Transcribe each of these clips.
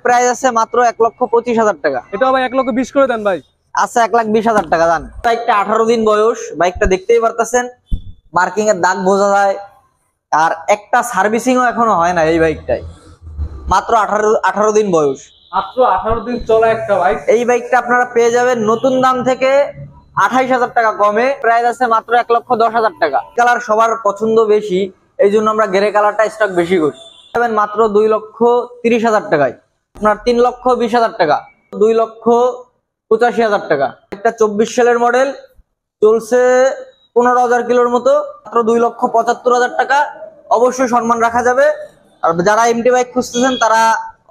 Price আছে মাত্র 1,25,000 টাকা। এটা ভাই 1,20,000 করে দেন ভাই। আচ্ছা 1,20,000 টাকা দান। বাইকটা 18 দিন বয়স, বাইকটা দেখতেই পারতেছেন মার্কিং এর দাগ বোঝা যায়, আর একটা সার্ভিসিংও এখনো হয় না এই বাইকটাই। মাত্র 18 দিন বয়স, মাত্র 18 দিন চলা একটা বাইক। এই বাইকটা আপনারা পেয়ে যাবেন নতুন দাম থেকে 28,000 টাকা কমে। প্রাইস আছে মাত্র 1,10,000 টাকা। কালার সবার পছন্দ বেশি, এই জন্য আমরা গ্রে কালারটা স্টক বেশি করি। পাবেন মাত্র 2,30,000 টাকায়। আপনার 3,20,000 টাকা, 2,85,000 টাকা। একটা 24 সালের মডেল, চলছে 15,000 কিলোর মতো, মাত্র 2,75,000 টাকা। অবশ্যই সম্মান রাখা যাবে। আর যারা এমটি বাইক খুঁজতেছেন তারা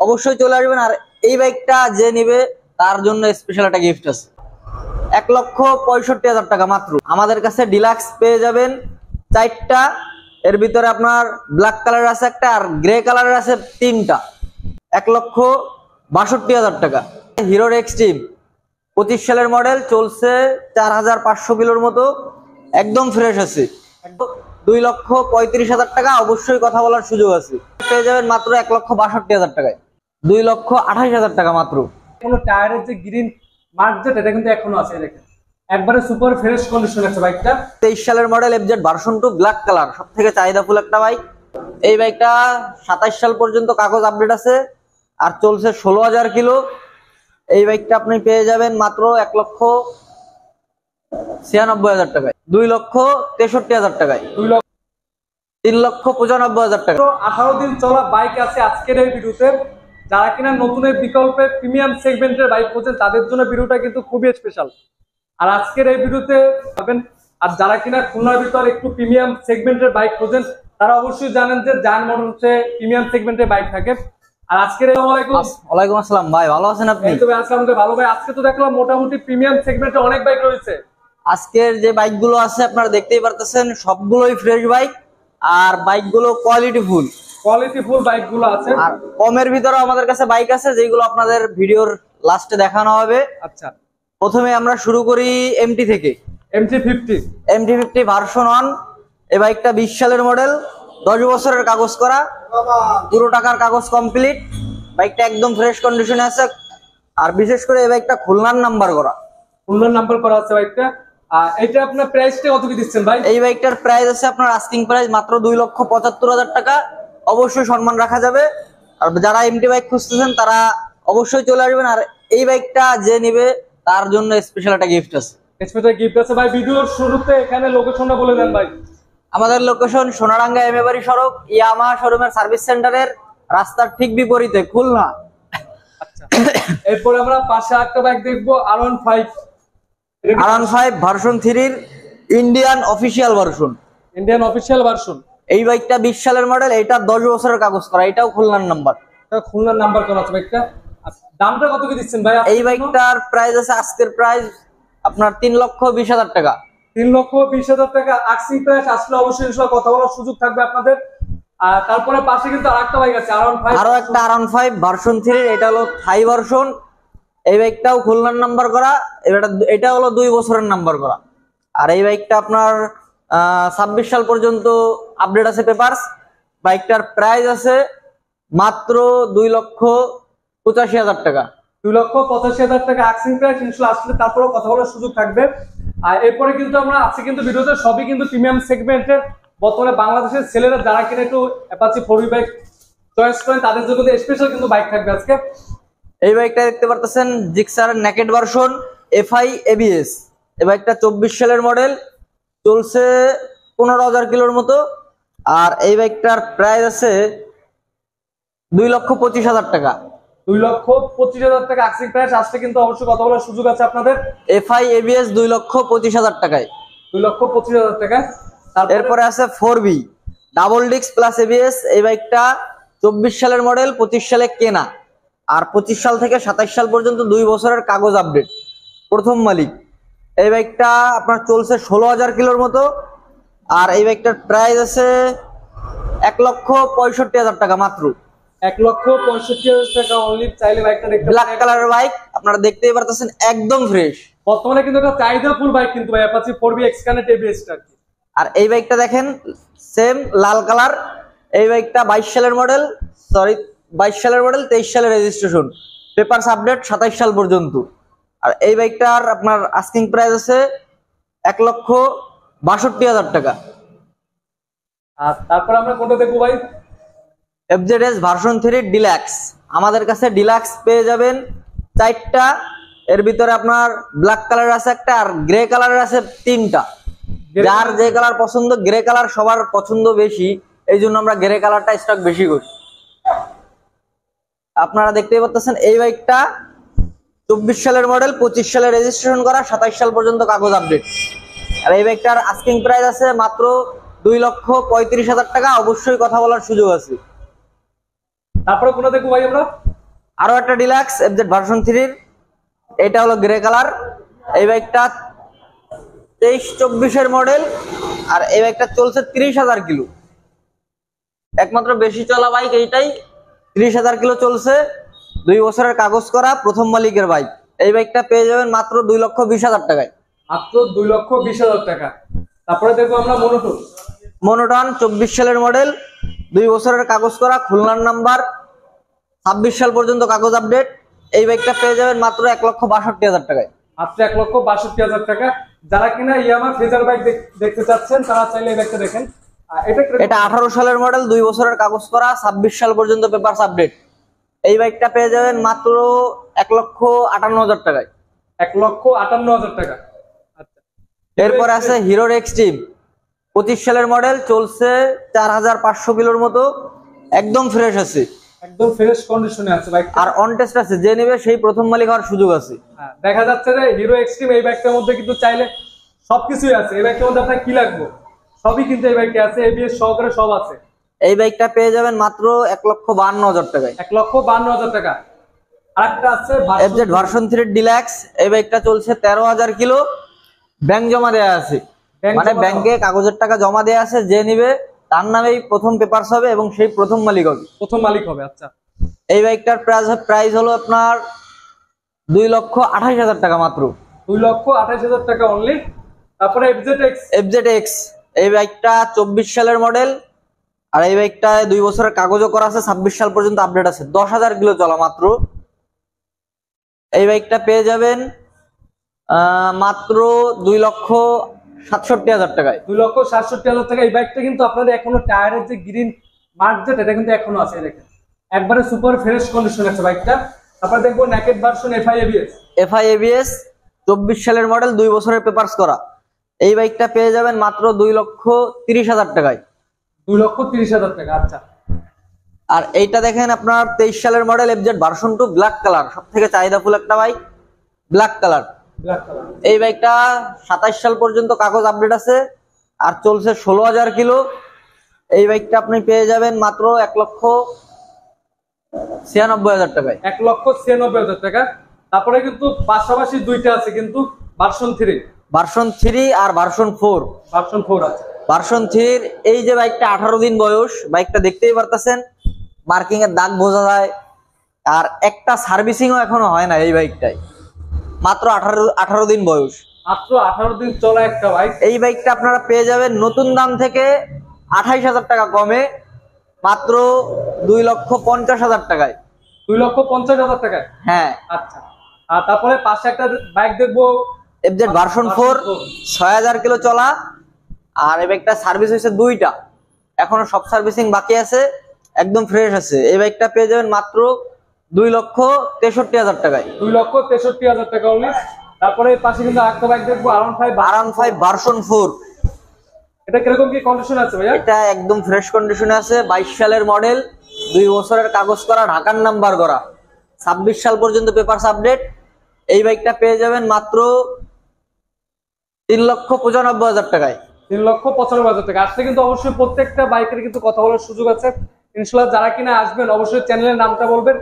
অবশ্যই চলে আসবেন। আর এই বাইকটা যে নেবে তার জন্য স্পেশাল একটা গিফট আছে, 1,65,000 টাকা মাত্র। আমাদের কাছে ডিলাক্স পেয়ে যাবেন 4টা, এর ভিতরে আপনার ব্ল্যাক কালার আছে একটা, আর গ্রে কালারের আছে 3টা। 1,62,000 টাকা। হিরোর এক্সট্রিম 25 সালের মডেল, চলছে 4,500 কিলোর মতো, একদম ফ্রেশ আছে। 2,35,000 টাকা। অবশ্যই কথা বলার সুযোগ আছে। পেয়ে যাবেন মাত্র 1,62,000 টাকায়, 2,28,000 টাকা মাত্র। কোনো টায়ারের যে গ্রিন মার্ক যেটা, এটা কিন্তু এখনো আছে, দেখেন একবারে সুপার ফ্রেশ কন্ডিশন আছে বাইকটা। 23 সালের model, FZ version 2, black colour, সব থেকে চাহিদাফুল একটা বাইক। এই বাইকটা 27 সাল পর্যন্ত কাগজ আপডেট আছে, আর চলছে 16,000 কিলো। এই বাইকটা আপনি পেয়ে যাবেন মাত্র 1,96,000 টাকায়, 2,63,000 টাকায়, 3,95,000 টাকা। 18 দিন চলা বাইক আছে আজকের এই ভিডিওতে। যারা কিনা নতুন বিকল্পে প্রিমিয়াম সেগমেন্টের বাইক খোঁজেন তাদের জন্য ভিডিওটা কিন্তু খুবই স্পেশাল। আর আজকের এই ভিডিওতে পাবেন। আর যারা কিনা খুলনার ভিতর একটু প্রিমিয়াম সেগমেন্টের বাইক খোঁজেন তারা অবশ্যই জানেন যে জায়ান মোটরসে প্রিমিয়াম সেগমেন্টের বাইক থাকে। আর আজকের ওয়ালাইকুম আসসালাম ভাই, ভালো আছেন আপনি? ভালো ভাই। আজকে তো দেখলাম মোটামুটি প্রিমিয়াম সেগমেন্টে অনেক বাইক রয়েছে। আজকের যে বাইকগুলো আছে আপনারা দেখতেই পারতেছেন সবগুলোই ফ্রেশ বাইক, আর বাইকগুলো কোয়ালিটিফুল বাইকগুলো আছে। আর কমের ভিতরে আমাদের কাছে বাইক আছে যেগুলো আপনাদের ভিডিওর লাস্টে দেখানো হবে। আচ্ছা, প্রথমে আমরা শুরু করি এমটি থেকে। MT50 version 1। এই বাইকটা 20 সালের মডেল, 10 বছরের কাগজ করা, পুরো টাকার কাগজ কমপ্লিট। বাইকটা একদম ফ্রেশ কন্ডিশনে আছে। আর বিশেষ করে এই বাইকটা খুলনার নাম্বার করা আছে বাইকটা। এটা আপনার প্রাইসটা কত কি দিচ্ছেন ভাই? এই বাইকটার প্রাইস আছে আপনার আস্কিং প্রাইস মাত্র 2,75,000 টাকা। অবশ্যই সম্মান রাখা যাবে। আর যারা এমটি বাইক খুঁজতেছেন তারা অবশ্যই চলে আসবেন। আর এই বাইকটা যে নেবে তার জন্য স্পেশাল একটা গিফট আছে। ভাই ভিডিওর শুরুতে এখানে লোকেশনটা বলে দেন ভাই। আমাদের লোকেশন সোনারাঙ্গা এমএবাড়ি সড়ক, ইয়ামাহা শোরুমের সার্ভিস সেন্টারের রাস্তার ঠিক বিপরীতে, খুলনা। আচ্ছা, এরপর আমরা পাশে একটা বাইক দেখবো, R15 ভার্সন 3 এর ইন্ডিয়ান অফিসিয়াল ভার্সন। এই বাইকটা 20 সালের মডেল, এটা 10 বছরের কাগজ করা, এটাও খুলনার নাম্বার। করা আছে বাইকটা। দামটা কত কি দিচ্ছেন ভাই? এই বাইকটার প্রাইস আছে আজকের প্রাইস আপনার 3,20,000 টাকা। 3,20,000 টাকা আস্কিং প্রাইস। আসলে অবশ্যই ইনশাআল্লাহ কথা বলার সুযোগ থাকবে আপনাদের। আর তারপরে পাশে কিন্তু আরেকটা বাইক আছে, আরো একটা R15 ভার্সন 3, এটা হলো থাই ভার্সন। এই বাইকটাও খুলনার নাম্বার করা, এটা হলো 2 বছরের নাম্বার করা। আর এই বাইকটা আপনার 26 সাল পর্যন্ত আপডেট আছে পেপারস। বাইকটার প্রাইস আছে মাত্র 2,85,000 টাকা। 2,85,000 টাকা আস্কিং প্রাইস। ইনশাআল্লাহ আসলে তারপরে কথা বলার সুযোগ থাকবে। আর এরপরে কিন্তু আমরা আজকে কিন্তু ভিডিওতে সবই কিন্তু প্রিমিয়াম সেগমেন্টের। বর্তমানে বাংলাদেশের ছেলেরা যারা কিনা একটু অ্যাপাচি 4V বাইক চয়েস করেন তাদের জন্য স্পেশাল কিন্তু বাইক থাকবে আজকে। এই বাইকটা দেখতে পারতেছেন Gixxer naked version FI ABS। এই বাইকটা 24 সালের মডেল, চলছে 15,000 কিলোর মতো। আর এই বাইকটার প্রাইস আছে 2,25,000 টাকা। 2,25,000 টাকা আস্কিং প্রাইস। আসলে কিন্তু অবশ্যই কথা বলার সুযোগ আছে আপনাদের। FI ABS 2,25,000 টাকায়, 2,25,000 টাকা। এরপরে আছে 4B double disc plus ABS। এই বাইকটা 24 সালের মডেল, 25 সালে কেনা। আর 25 সাল থেকে 27 সাল পর্যন্ত 2 বছরের কাগজ আপডেট, প্রথম মালিক। এই বাইকটা আপনার চলছে 16,000 কিলোর মতো। আর এই বাইকটার প্রাইস আছে 1,65,000 টাকা মাত্র। 1,65,000 টাকা অনলি। চাইলে বাইকটা দেখতে, ব্ল্যাক কালারের বাইক, আপনারা দেখতেই পারতেছেন একদম ফ্রেশ। বর্তমানে কিন্তু একটা চাহিদা ফুল বাইক কিন্তু ভাই, অ্যাপাচি 4V এক্সকানেট ABS টা। আর এই বাইকটা দেখেন সেম লাল কালার। এই বাইকটা 22 সালের মডেল, সরি 22 সালের মডেল, 23 সালের রেজিস্ট্রেশন, পেপারস আপডেট 27 সাল পর্যন্ত। আর এই বাইকটার আপনার আস্কিং প্রাইস আছে 1,62,000 টাকা। আর তারপর আমরা কোনটা দেখবো ভাই? FZS version 3 deluxe. আমাদের কাছে ডিলাক্স পেয়ে যাবেন 4টা, এর ভিতরে আপনার ব্ল্যাক কালার আছে একটা, আর গ্রে কালারের আছে 3টা। যার যে কালার পছন্দ, গ্রে কালার সবার পছন্দ বেশি, এই জন্য আমরা গ্রে কালারটা স্টক বেশি করি। আপনারা দেখতেই পাচ্ছেন এই বাইকটা 24 সালের মডেল, 25 সালে রেজিস্ট্রেশন করা, 27 সাল পর্যন্ত কাগজ আপডেট। আর এই বাইকটার আস্কিং প্রাইস আছে মাত্র 2,35,000 টাকা। অবশ্যই কথা বলার সুযোগ আছে। তারপরে কোনটা দেখবো ভাই আমরা? আরো একটা ডিলাক্স FZ ভার্সন 3, এটা হলো গ্রে কালার। এই বাইকটা 23-24 এর মডেল, আর এই বাইকটা চলছে 30,000 কিলো। একমাত্র বেশি চলা বাইক এইটাই, 30,000 কিলো চলছে, 2 বছরের কাগজ করা, প্রথম মালিকের বাইক। এই বাইকটা পেয়ে যাবেন মাত্র 2,20,000 টাকায়। মাত্র 2,20,000 টাকা। তারপরে দেখবো আমরা মনোটন। মনোটন 24 সালের মডেল, 2 বছরের কাগজ করা, খুলনার নাম্বার, 26 সাল পর্যন্ত কাগজ আপডেট। এই বাইকটা পেয়ে যাবেন মাত্র 1,62,000 টাকায়। মাত্র 1,62,000 টাকা। যারা কিনা ইয়ামা ফেজার বাইক দেখতে চাচ্ছেন তারা চাইলে এই বাইকটা দেখেন। এটা 18 সালের মডেল, 2 বছরের কাগজ করা, 26 সাল পর্যন্ত পেপারস আপডেট। এই বাইকটা পেয়ে যাবেন মাত্র 1,58,000 টাকায়। 1,58,000 টাকা। আচ্ছা, এরপরে আছে হিরোর এক্সট্রিম, 25 সালের মডেল, চলছে 4,500 কিলোর মতো, একদম ফ্রেশ আছে, একদম ফ্রেশ কন্ডিশনে আছে বাইক। আর অন টেস্ট আছে, যে নেবে সেই প্রথম মালিক হওয়ার সুযোগ আছে। দেখা যাচ্ছে যে হিরো এক্সট্রিম এই বাইকটার মধ্যে কিন্তু চাইলে সবকিছুই আছে। এই বাইকটার মধ্যে আপনার কি লাগবে সবই কিন্তু এই বাইকে আছে, এবিএস সহকারে সব আছে। এই বাইকটা পেয়ে যাবেন মাত্র 1,52,000 টাকায়। 1,52,000 টাকা। আরেকটা আছে FZ ভার্সন 3 ডিলাক্স। এই বাইকটা চলছে 13,000 কিলো, ব্যাংক জমা দেয়া আছে, মানে ব্যাংকে কাগজের টাকা জমা দেয়া আছে, যে নিবে তার নামেই প্রথম পেপারস হবে এবং সেই প্রথম মালিক হবে। প্রথম মালিক হবে। আচ্ছা, এই বাইকটার প্রাইস হলো আপনার 2,28,000 টাকা মাত্র। 2,28,000 টাকা অনলি। তারপরে FZX, এই বাইকটা 24 সালের মডেল, আর এই বাইকটা 2 বছরের কাগজও করা আছে, 26 সাল পর্যন্ত আপডেট আছে, 10,000 কিলো চলা মাত্র। এই বাইকটা পেয়ে যাবেন মাত্র 2,67,000 টাকায়। 2,67,000 টাকা। এই বাইকটা কিন্তু আপনাদের এখনো টায়ারের যে গ্রিন মার্ক যেটা, এটা কিন্তু এখনো আছে, দেখেন একবারে সুপার ফ্রেশ কন্ডিশন আছে বাইকটা। তারপর দেখবো নেকেড ভার্সন FI ABS, 24 সালের মডেল, 2 বছরের পেপারস করা। এই বাইকটা পেয়ে যাবেন মাত্র 2,30,000 টাকায়। 2,30,000 টাকা। আচ্ছা, আর এইটা দেখেন আপনার 23 সালের model, FZ version 2 black colour, সব থেকে চাহিদাফুল একটা বাইক, ব্ল্যাক কালার। এই বাইকটা 27 সাল পর্যন্ত কাগজ আপডেট আছে, আর চলছে 16,000 কিলো। এই বাইকটা আপনি পেয়ে যাবেন মাত্র 1,96,000 টাকায়। 1,96,000 টাকা। তারপরে কিন্তু পাশাপাশি দুইটা আছে কিন্তু, ভার্সন 3 আর ভার্সন 4 আছে। ভার্সন 3 এই যে বাইকটা 18 দিন বয়স, বাইকটা দেখতেই পারতেছেন, মার্কিং এর দাগ বোঝা যায়, আর একটা সার্ভিসিংও এখনো হয় না এই বাইকটায়, মাত্র 18 দিন বয়স, মাত্র 18 দিন চলা একটা বাইক। এই বাইকটা আপনারা পেয়ে যাবেন নতুন দাম থেকে 28,000 টাকা কমে, মাত্র 2,50,000 টাকায়। 2,50,000 টাকায়। হ্যাঁ। আচ্ছা, আর তারপরে পাশে একটা বাইক দেখবো, FZ ভার্সন 4, 6,000 কিলো চলা, আর এই বাইকটা সার্ভিস হয়েছে 2টা, এখনো সব সার্ভিসিং বাকি আছে, একদম ফ্রেশ আছে। এই বাইকটা পেয়ে যাবেন মাত্র 2,63,000 টাকায়। 2,63,000 টাকা অনলি। তারপরে পাশে কিন্তু আরেকটা বাইক দেখবো, R15 ভার্সন 4। এটা কিরকম কি কন্ডিশন আছে ভাইয়া? এটা একদম ফ্রেশ কন্ডিশনে আছে, 22 সালের মডেল, 2 বছরের কাগজ করা, ঢাকার নাম্বার করা, 26 সাল পর্যন্ত পেপারস আপডেট। এই বাইকটা পেয়ে যাবেন মাত্র 3,95,000 টাকায়। 3,95,000 টাকা। আসলে কিন্তু অবশ্যই প্রত্যেকটা বাইকের কিন্তু কথা বলার সুযোগ আছে ইনশাআল্লাহ। যারা কিনা আসবেন অবশ্যই চ্যানেলের নামটা বলবেন,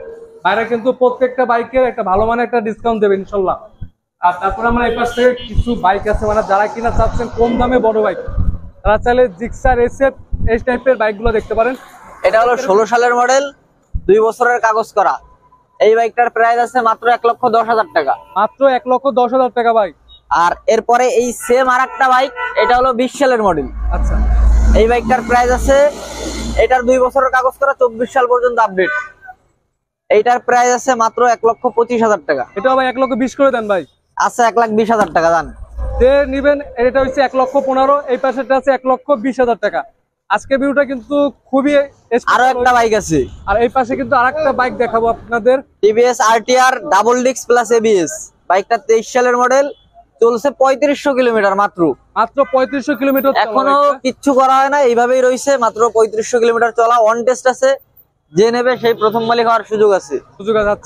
বাইরে কিন্তু প্রত্যেকটা বাইকের একটা ভালো মানের একটা ডিসকাউন্ট দেবে ইনশাআল্লাহ। আর তারপরে আমরা এই পাশ থেকে কিছু বাইক আছে, মানে যারা কিনা চাচ্ছেন কম দামে বড় বাইক, তারা চাইলে জিক্সার SF এই টাইপের বাইকগুলো দেখতে পারেন। এটা হলো 16 সালের মডেল, 2 বছরের কাগজ করা। এই বাইকটার প্রাইস আছে মাত্র 1,10,000 টাকা। মাত্র 1,10,000 টাকা বাইক। আর এরপরে এই সেম আরেকটা বাইক, এটা হলো 20 সালের মডেল। আচ্ছা, এই বাইকটার প্রাইস আছে, এটার 2 বছরের কাগজ করা, 24 সাল পর্যন্ত আপডেট। এইটার প্রাইস আছে মাত্র 1,25,000 টাকা। এটা ভাই 1,20,000 করে দেন ভাই। আচ্ছা 1,20,000 টাকা দান। যে নিবেন এটা হচ্ছে 1,15,000, এই পাশেটা আছে 1,20,000 টাকা। আজকে ভিডিওটা কিন্তু খুবই আরো একটা বাইক আছে, আর এই পাশে কিন্তু আরেকটা বাইক দেখাবো আপনাদের, TVS RTR double disc plus ABS. বাইকটা 23 সালের মডেল, চলছে 3500 কিলোমিটার মাত্র। 3500 কিলোমিটার এখনো কিচ্ছু করা হয় না, এইভাবেই রয়েছে। মাত্র 3500 কিলোমিটার চলা, অন টেস্ট আছে। যে নেবে সেই প্রথম মালিক হওয়ার সুযোগ আছে।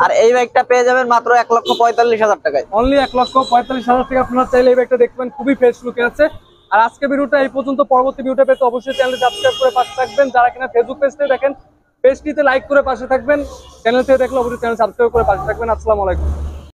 আর এই বাইকটা পেয়ে যাবেন মাত্র 1,45,000 টাকায়। অনলি 1,45,000 টাকা। আপনারা চাইলে এই বাইকটা দেখবেন, খুবই ফ্রেশ লুকে আছে। আর আজকে ভিডিওটা এই পর্যন্ত। পরবর্তী ভিডিওটা পেতে অবশ্যই চ্যানেলটি সাবস্ক্রাইব করে পাশে থাকবেন। যারা কিনা ফেসবুক পেজ থেকে দেখেন, পেজটিতে লাইক করে পাশে থাকবেন। চ্যানেল থেকে দেখলে অবশ্যই চ্যানেল সাবস্ক্রাইব করে পাশে থাকবেন। আসসালামু আলাইকুম।